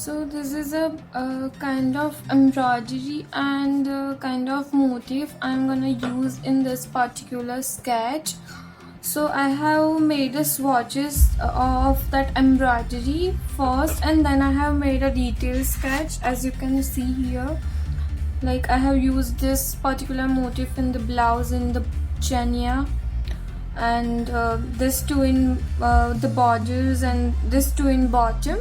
So this is a kind of embroidery and kind of motif I'm gonna use in this particular sketch. So I have made a swatches of that embroidery first, and then I have made a detailed sketch, as you can see here. Like I have used this particular motif in the blouse, in the chania, and this two in the borders, and this two in bottom.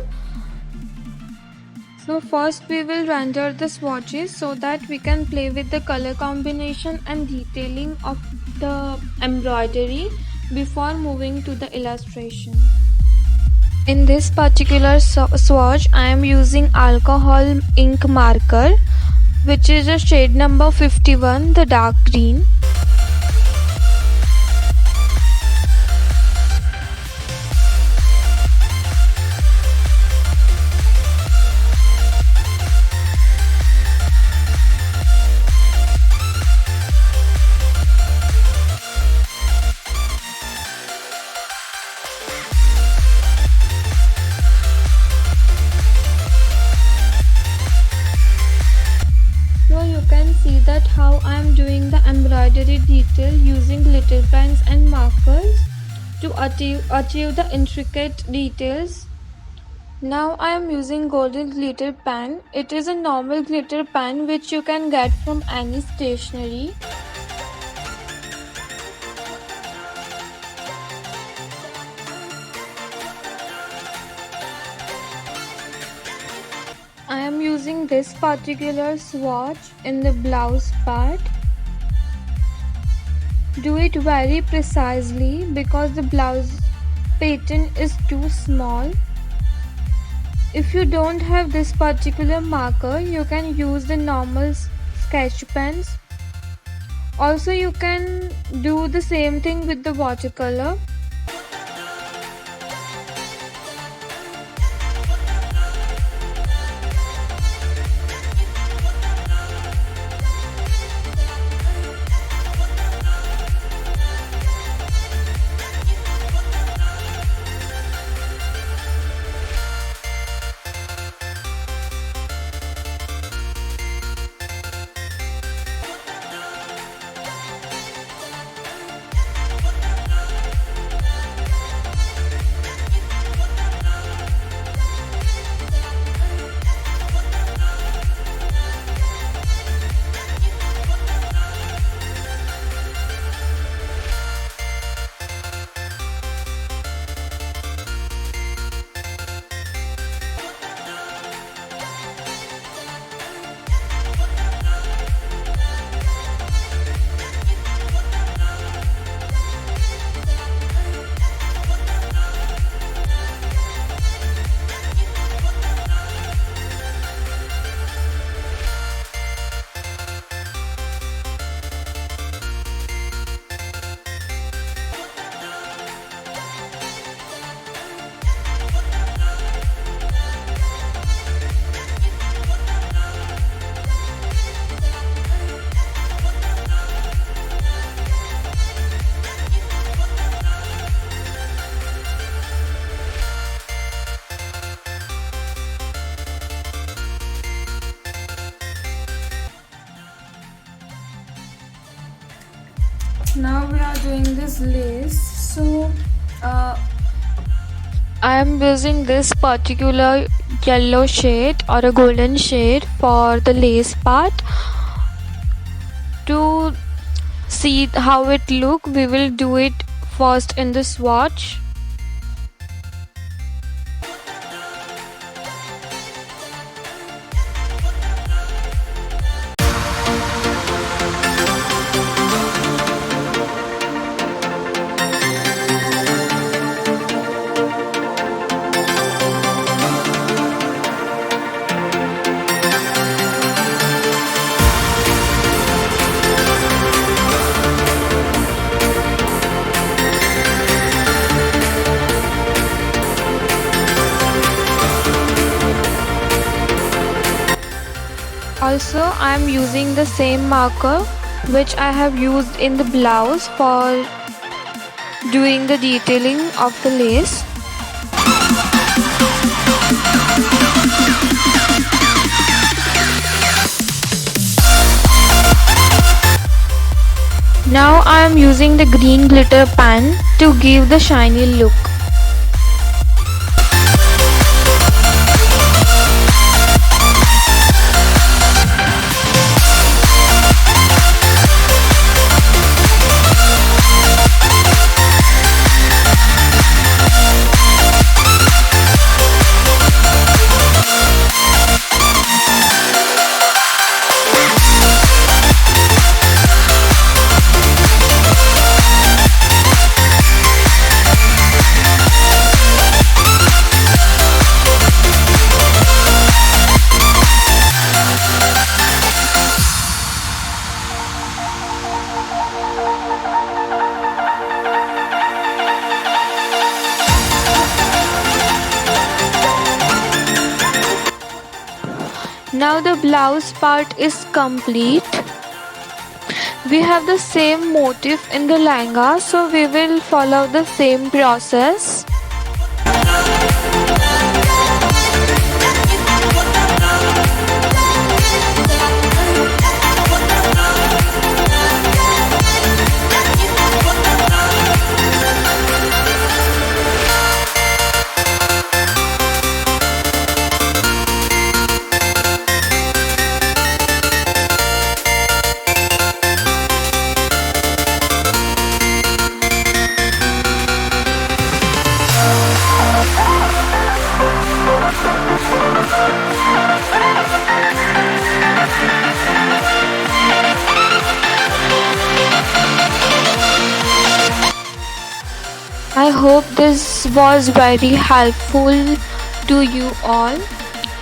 So first we will render the swatches so that we can play with the color combination and detailing of the embroidery before moving to the illustration. In this particular swatch I am using alcohol ink marker, which is a shade number 51, the dark green. So you can see that how I am doing the embroidery detail using glitter pens and markers to achieve the intricate details. Now I am using golden glitter pen. It is a normal glitter pen which you can get from any stationery. I am using this particular swatch in the blouse part. Do it very precisely because the blouse pattern is too small. If you don't have this particular marker, you can use the normal sketch pens. Also, you can do the same thing with the watercolor. Now we are doing this lace. So I am using this particular yellow shade or a golden shade for the lace part. To see how it look, we will do it first in the swatch. Also, I am using the same marker which I have used in the blouse for doing the detailing of the lace. am using the green glitter pen to give the shiny look. Now the blouse part is complete. We have the same motif in the lehenga, so we will follow the same process. I hope this was very helpful to you all.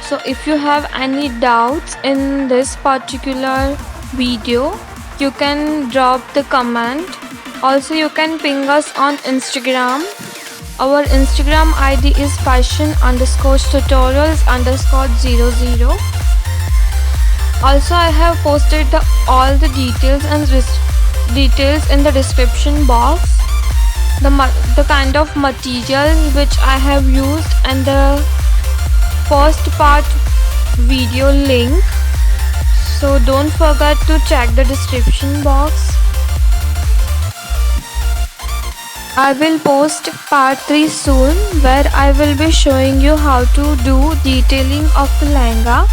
So if you have any doubts in this particular video, you can drop the comment. Also you can ping us on Instagram. Our Instagram ID is fashion_tutorials_00. Also I have posted all the details in the description box. The kind of material which I have used and the first part video link. So don't forget to check the description box. I will post part 3 soon, where I will be showing you how to do detailing of the lehenga.